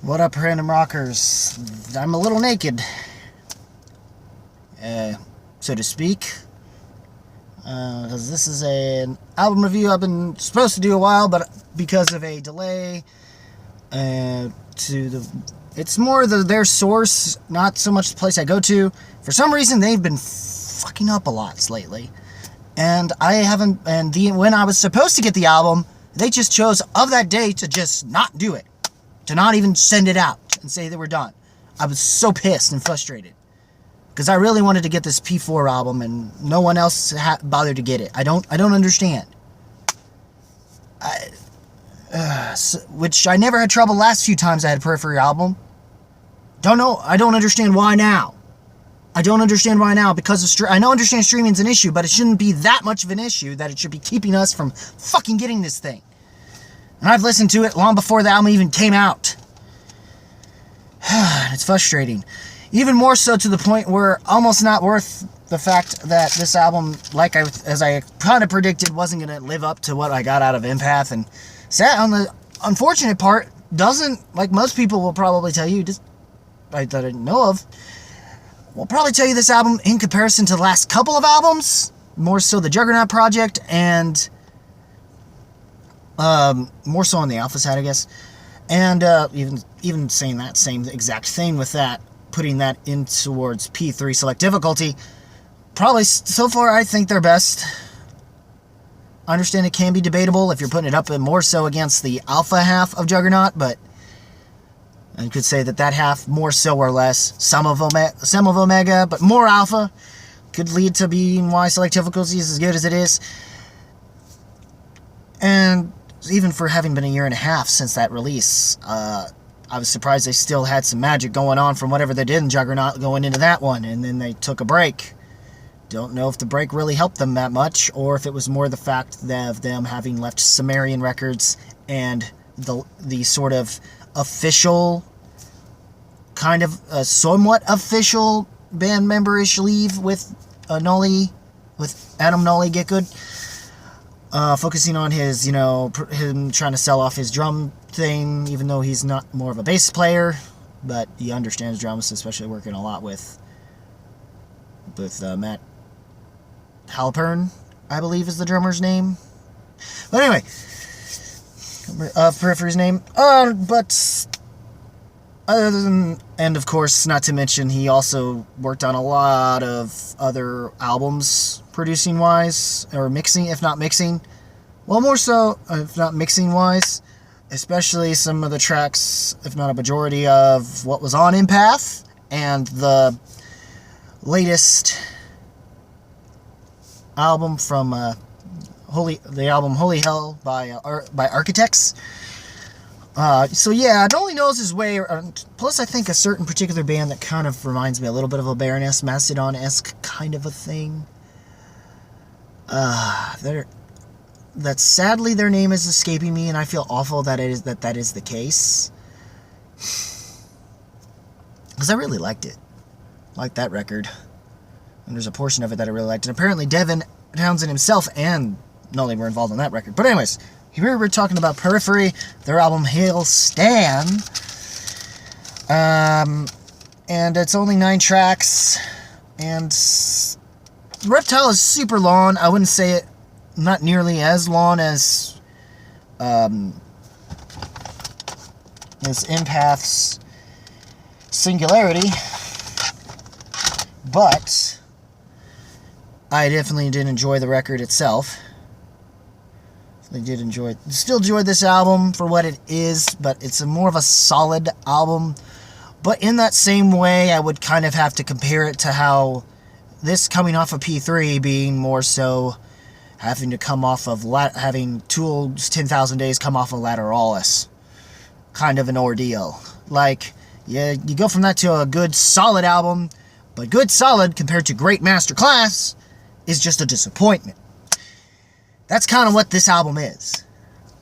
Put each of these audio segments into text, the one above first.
What up, random rockers? I'm a little naked, so to speak, because this is an album review I've been supposed to do a while, but because of a delay, it's more their source, not so much the place I go to. For some reason, they've been fucking up a lot lately, and I haven't. And when I was supposed to get the album, they just chose of that day to just not do it. To not even send it out and say they were done. I was so pissed and frustrated. Because I really wanted to get this P4 album and no one else bothered to get it. I don't understand. Which I never had trouble last few times I had a Periphery album. I don't understand why now. I don't understand why now because I understand streaming's an issue, but it shouldn't be that much of an issue that it should be keeping us from fucking getting this thing. And I've listened to it long before the album even came out. It's frustrating. Even more so to the point where almost not worth the fact that this album, as I kind of predicted, wasn't going to live up to what I got out of Empath. And on the unfortunate part, doesn't, like most people will probably tell you, that I know of, will probably tell you this album, in comparison to the last couple of albums, more so the Juggernaut Project, and more so on the Alpha side, I guess. And even saying that same exact thing with that, putting that in towards P3 select difficulty, probably so far I think they're best. I understand it can be debatable if you're putting it up more so against the Alpha half of Juggernaut, but I could say that half more so or less, some of Omega, but more Alpha could lead to being why select difficulty is as good as it is. And even for having been a year and a half since that release, I was surprised they still had some magic going on from whatever they did in Juggernaut going into that one, and then they took a break. Don't know if the break really helped them that much, or if it was more the fact of them having left Sumerian Records and the sort of official, kind of somewhat official band member-ish leave with Adam Nolly Get Good. Focusing on his, him trying to sell off his drum thing, even though he's not more of a bass player, but he understands drums, especially working a lot with Matt Halpern, I believe is the drummer's name. But anyway, Periphery's name. But other than, and of course, not to mention, he also worked on a lot of other albums, producing-wise, or mixing, if not mixing. Well, more so, if not mixing-wise, especially some of the tracks, if not a majority of what was on Empath, and the latest album from Holy Hell by Architects. So yeah, Nolly knows his way. Plus, I think a certain particular band that kind of reminds me a little bit of a Baroness Mastodon-esque kind of a thing. That sadly their name is escaping me, and I feel awful that is the case. Because I really liked it. Liked that record. And there's a portion of it that I really liked. And apparently Devin Townsend himself and Nolly were involved in that record. But anyways, here we're talking about Periphery, their album Hail Stan. And it's only 9 tracks. And Reptile is super long. I wouldn't say it not nearly as long as Empath's Singularity, but I definitely did enjoy the record itself. Still enjoyed this album for what it is, but it's more of a solid album. But in that same way, I would kind of have to compare it to how this coming off of P3 being more so having to come off of having Tool's 10,000 Days come off of Lateralis. Kind of an ordeal. Like, yeah, you go from that to a good solid album, but good solid compared to Great Masterclass is just a disappointment. That's kind of what this album is.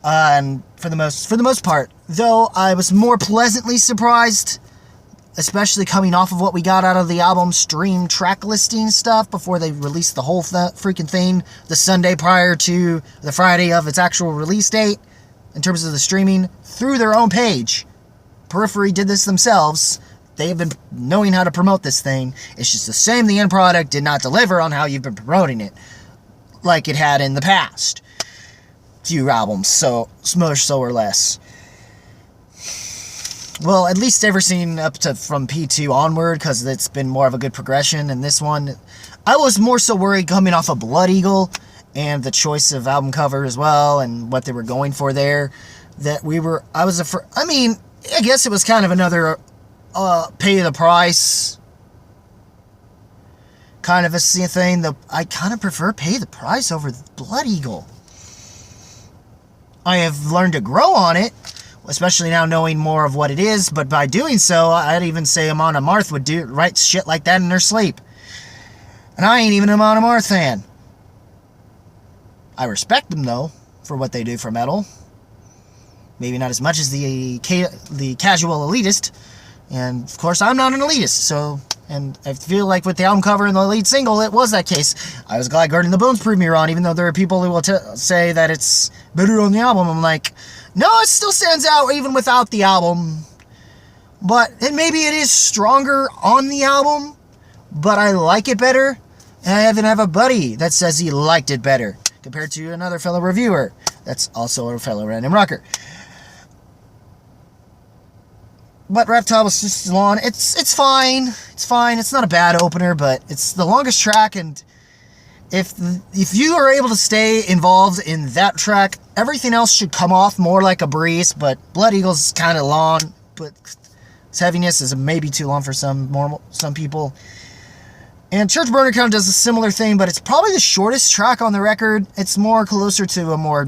And for the most part, though I was more pleasantly surprised, especially coming off of what we got out of the album stream track listing stuff before they released the whole freaking thing the Sunday prior to the Friday of its actual release date, in terms of the streaming through their own page. Periphery did this themselves. They've been knowing how to promote this thing. It's just the same, the end product did not deliver on how you've been promoting it, like it had in the past few albums, so more so or less. Well, at least ever seen up to from P2 onward, because it's been more of a good progression. And this one, I was more so worried coming off of Blood Eagle and the choice of album cover as well, and what they were going for there, that I guess it was kind of another pay the price kind of a thing. I kind of prefer Pay the Price over Blood Eagle. I have learned to grow on it, especially now knowing more of what it is, but by doing so, I'd even say Amon Amarth would write shit like that in her sleep. And I ain't even an Amon Amarth fan. I respect them, though, for what they do for metal. Maybe not as much as the casual elitist. And, of course, I'm not an elitist, so... And I feel like with the album cover and the lead single, it was that case. I was glad Guarding the Bones proved me wrong, even though there are people who will say that it's better on the album. I'm like, no, it still stands out even without the album. But maybe it is stronger on the album, but I like it better. And I even have a buddy that says he liked it better, compared to another fellow reviewer that's also a fellow random rocker. But Reptile was just long. It's fine. It's fine. It's not a bad opener, but it's the longest track, and if you are able to stay involved in that track, everything else should come off more like a breeze. But Blood Eagle's kind of long, but its heaviness is maybe too long for some people. And Church Burner kind of does a similar thing, but it's probably the shortest track on the record. It's more closer to a more,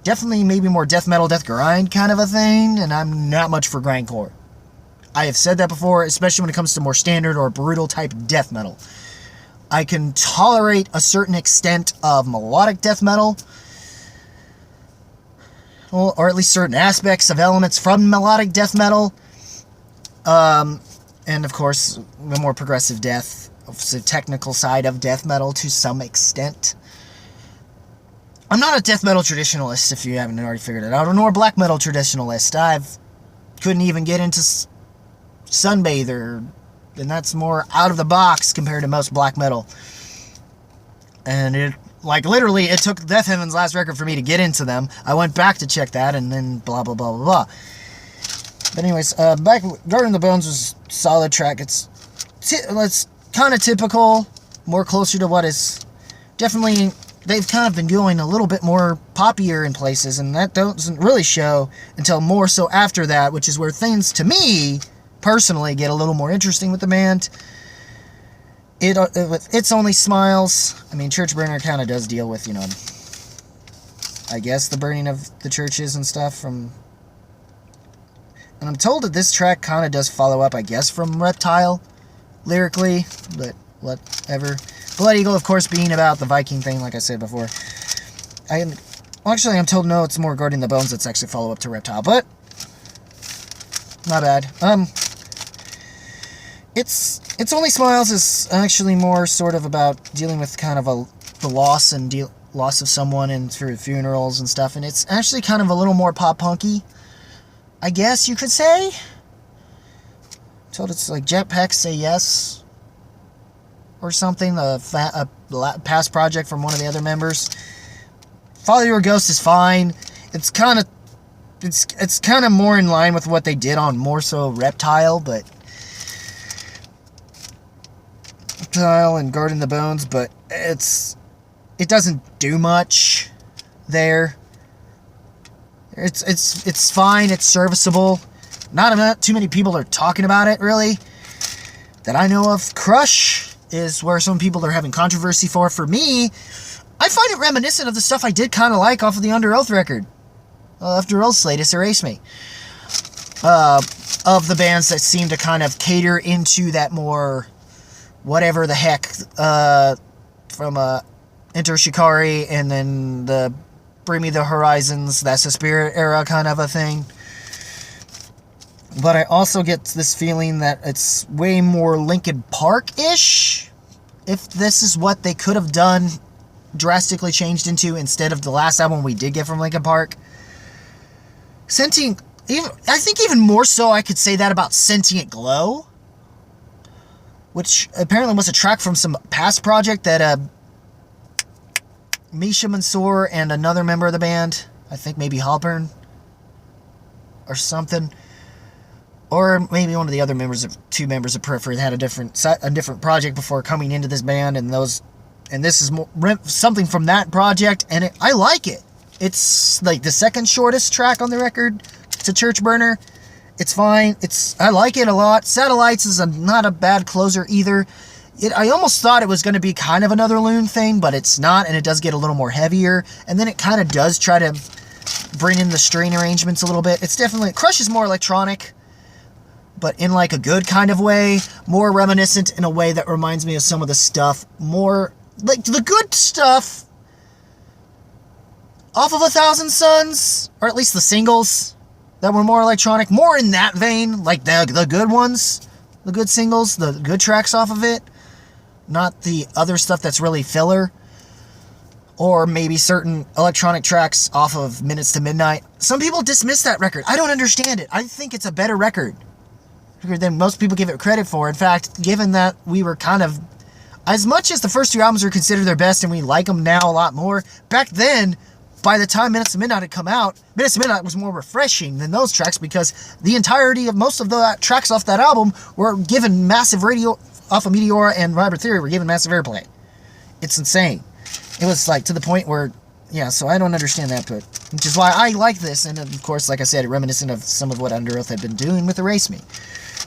definitely maybe more death metal, death grind kind of a thing, and I'm not much for grindcore. I have said that before, especially when it comes to more standard or brutal type death metal. I can tolerate a certain extent of melodic death metal, or at least certain aspects of elements from melodic death metal, and of course, the more progressive death, the technical side of death metal to some extent. I'm not a death metal traditionalist, if you haven't already figured it out, nor a black metal traditionalist. Couldn't even get into Sunbather, and that's more out of the box compared to most black metal. And it, like, literally, it took Death Heaven's last record for me to get into them. I went back to check that, and then blah, blah, blah, blah, blah. But anyways, Guarding the Bones was a solid track. It's kind of typical, more closer to what is definitely... They've kind of been going a little bit more poppier in places, and that doesn't really show until more so after that, which is where things, to me, personally, get a little more interesting with the band. With It's Only Smiles, I mean, Church Burner kind of does deal with, I guess the burning of the churches and stuff and I'm told that this track kind of does follow up, I guess, from Reptile, lyrically, but whatever. Blood Eagle, of course, being about the Viking thing, like I said before. I'm told no, it's more Guarding the Bones that's actually follow up to Reptile, but not bad. It's Only Smiles is actually more sort of about dealing with kind of the loss and loss of someone and through funerals and stuff, and it's actually kind of a little more pop-punky, I guess you could say. I'm told it's like Jetpack Say Yes or something, a past project from one of the other members. Follow Your Ghost is fine. It's kind of more in line with what they did on more so Reptile, but Reptile and Guarding the Bones, but it doesn't do much there. It's fine, it's serviceable. Not too many people are talking about it, really, that I know of. Crush is where some people are having controversy for. For me, I find it reminiscent of the stuff I did kind of like off of the Under Oath record. After Oath's latest, Erase Me. Of the bands that seem to kind of cater into that more whatever the heck, from Enter Shikari and then the Bring Me the Horizons, That's a Spirit era kind of a thing. But I also get this feeling that it's way more Linkin Park-ish, if this is what they could have done, drastically changed into, instead of the last album we did get from Linkin Park. Sentient I think even more so I could say that about Sentient Glow, which apparently was a track from some past project that Misha Mansour and another member of the band, I think maybe Halpern or something, or maybe one of the other two members of Periphery had a different project before coming into this band, and this is something from that project, and I like it. It's like the second shortest track on the record. It's a church burner. It's fine. I like it a lot. Satellites is not a bad closer either. I almost thought it was going to be kind of another Loon thing, but it's not, and it does get a little more heavier, and then it kind of does try to bring in the string arrangements a little bit. It's definitely, Crush is more electronic, but in like a good kind of way, more reminiscent in a way that reminds me of some of the stuff, more like the good stuff off of 1,000 Suns, or at least the singles that were more electronic, more in that vein, like the good ones, the good singles, the good tracks off of it, not the other stuff that's really filler, or maybe certain electronic tracks off of Minutes to Midnight. Some people dismiss that record. I don't understand it. I think it's a better record than most people give it credit for. In fact, given that we were kind of, as much as the first two albums are considered their best and we like them now a lot more, back then, by the time Minutes to Midnight had come out, Minutes to Midnight was more refreshing than those tracks because the entirety of most of the tracks off that album were given massive radio, off of Meteora and Periphery were given massive airplay. It's insane. It was like to the point where, yeah, so I don't understand that, but which is why I like this, and of course, like I said, reminiscent of some of what Underoath had been doing with Erase Me.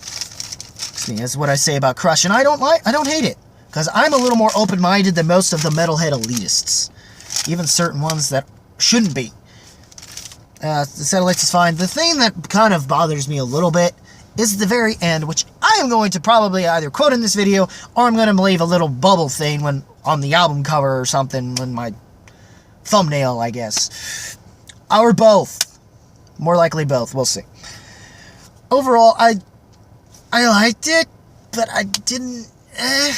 See, that's what I say about Crush, and I don't hate it, because I'm a little more open-minded than most of the metalhead elitists, even certain ones that shouldn't be. The Satellites is fine. The thing that kind of bothers me a little bit is the very end, which I am going to probably either quote in this video, or I'm going to leave a little bubble thing when on the album cover or something, in my thumbnail, I guess. Or both. More likely both. We'll see. Overall, I liked it, but I didn't. I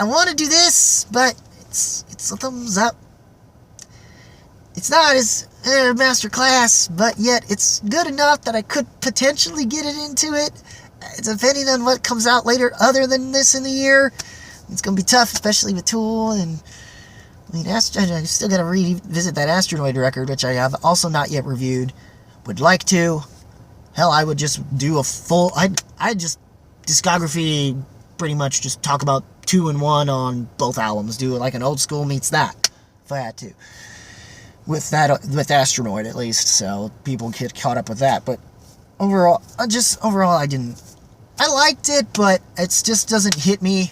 want to do this, but it's a thumbs up. It's not as masterclass, but yet it's good enough that I could potentially get it into it. Depending on what comes out later, other than this in the year, it's gonna be tough, especially with Tool and. I mean, I still gotta revisit that Astronoid record, which I have also not yet reviewed. Would like to. Hell, I would just do a full. I'd just discography, pretty much just talk about 2 and 1 on both albums. Do it like an old school meets that, if I had to. With Astronoid at least, so people get caught up with that. But overall, I didn't. I liked it, but it just doesn't hit me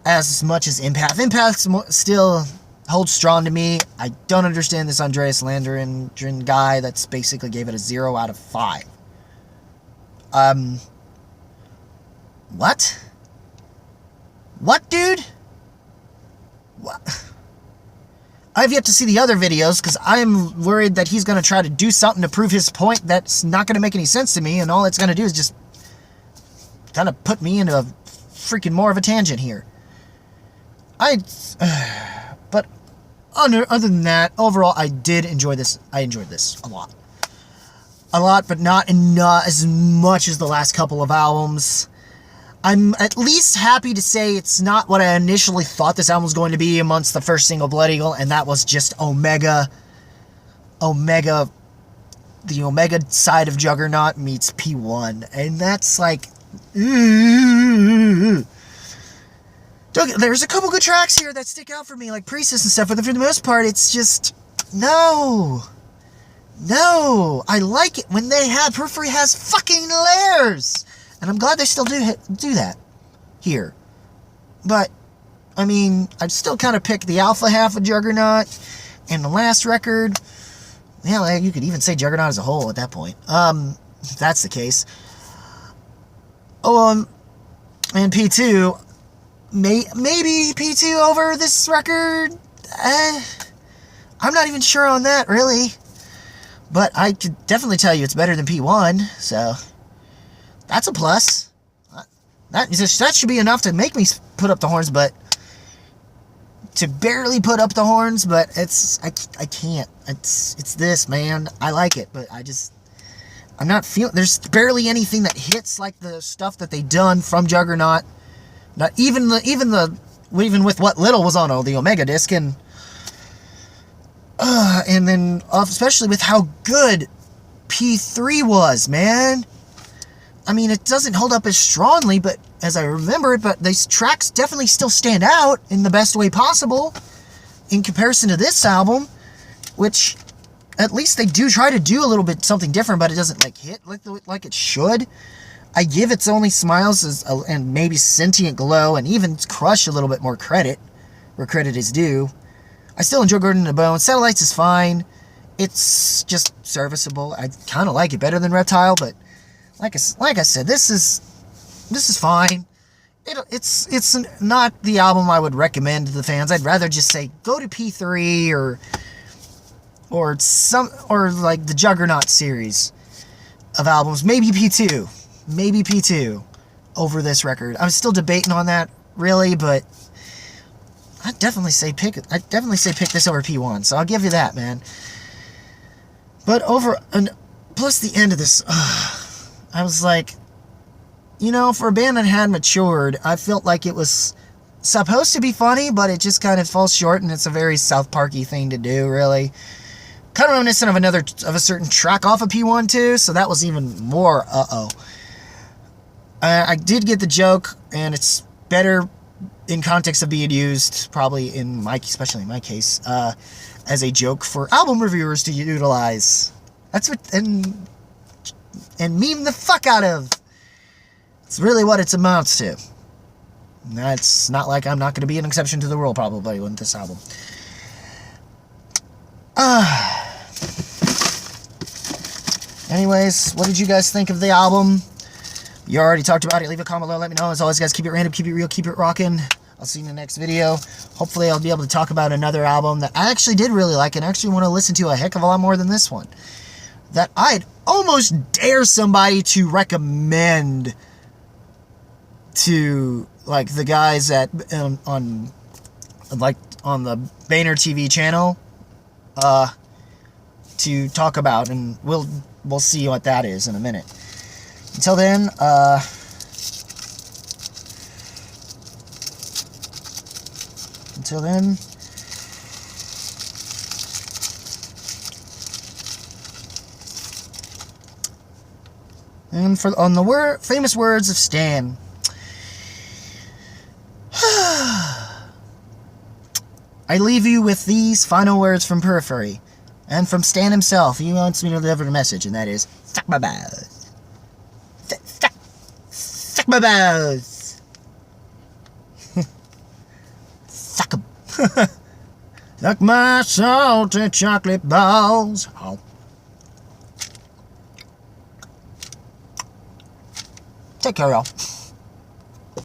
as much as Impact. Impact still holds strong to me. I don't understand this Andreas Landeren guy that's basically gave it a 0 out of 5. What? What, dude? What? I've yet to see the other videos, because I'm worried that he's going to try to do something to prove his point that's not going to make any sense to me, and all it's going to do is just kind of put me into a freaking more of a tangent here. But other than that, overall, I did enjoy this. I enjoyed this a lot. A lot, but not as much as the last couple of albums. I'm at least happy to say it's not what I initially thought this album was going to be amongst the first single, Blood Eagle, and that was just Omega, the Omega side of Juggernaut meets P1, and that's like, there's a couple good tracks here that stick out for me, like Priestess and stuff, but for the most part, it's just, no, I like it when Periphery has fucking layers. And I'm glad they still do that here. But, I mean, I'd still kind of pick the alpha half of Juggernaut and the last record. Hell, you could even say Juggernaut as a whole at that point. If that's the case. And P2, maybe P2 over this record. I'm not even sure on that, really. But I could definitely tell you it's better than P1, so that's a plus. That should be enough to make me put up the horns, but to barely put up the horns, but I can't. It's this, man. I like it, but I just, I'm not feeling, there's barely anything that hits like the stuff that they done from Juggernaut. Not even with what little was on the Omega disc, and then especially with how good P3 was, man. I mean, it doesn't hold up as strongly, but as I remember it, but these tracks definitely still stand out in the best way possible in comparison to this album, which at least they do try to do a little bit something different, but it doesn't like hit like it should. I give It's Only Smiles and maybe Sentient Glow and even Crush a little bit more credit, where credit is due. I still enjoy Garden in the Bone. Satellites is fine. It's just serviceable. I kind of like it better than Reptile, but like I said, this is fine. It's not the album I would recommend to the fans. I'd rather just say go to P3 or like the Juggernaut series of albums. Maybe P2 over this record. I'm still debating on that, really, but I'd definitely say pick this over P1. So I'll give you that, man. But plus the end of this, I was like, you know, for a band that had matured, I felt like it was supposed to be funny, but it just kind of falls short, and it's a very South Parky thing to do, really. Kind of reminiscent of a certain track off of P1 too, so that was even more I did get the joke, and it's better in context of being used, probably especially in my case, as a joke for album reviewers to utilize. That's what, and meme the fuck out of. It's really what it amounts to. It's not like I'm not going to be an exception to the rule, probably, with this album. Anyways, what did you guys think of the album? You already talked about it. Leave a comment below. Let me know. As always, guys, keep it random, keep it real, keep it rocking. I'll see you in the next video. Hopefully, I'll be able to talk about another album that I actually did really like and actually want to listen to a heck of a lot more than this one. That I'd almost dare somebody to recommend to, like, the guys at on the Boehner TV channel to talk about, and we'll see what that is in a minute. Until then, and on the famous words of Stan, I leave you with these final words from Periphery, and from Stan himself. He wants me to deliver the message, and that is, fuck my balls. Fuck my balls. Fuck 'em. Suck my salty chocolate balls. Oh. Take care, y'all.